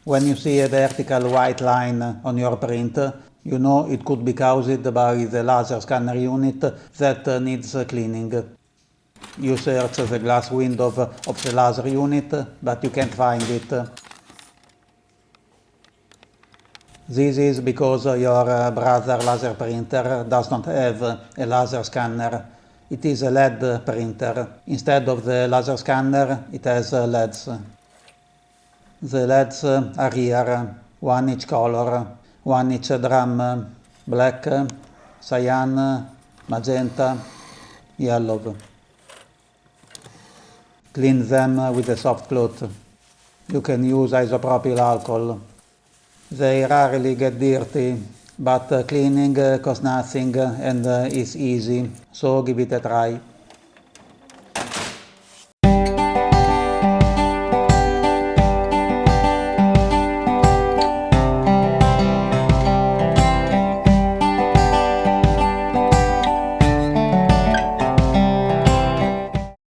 When you see a vertical white line on your print, you know it could be caused by the laser scanner unit that needs cleaning. You search the glass window of the laser unit, but you can't find it. This is because your brother laser printer does not have a laser scanner. It is a LED printer. Instead of the laser scanner, it has LEDs. The LEDs are here, one each color, one each drum, black, cyan, magenta, yellow. Clean them with a soft cloth. You can use isopropyl alcohol. They rarely get dirty, but cleaning costs nothing and is easy, so give it a try.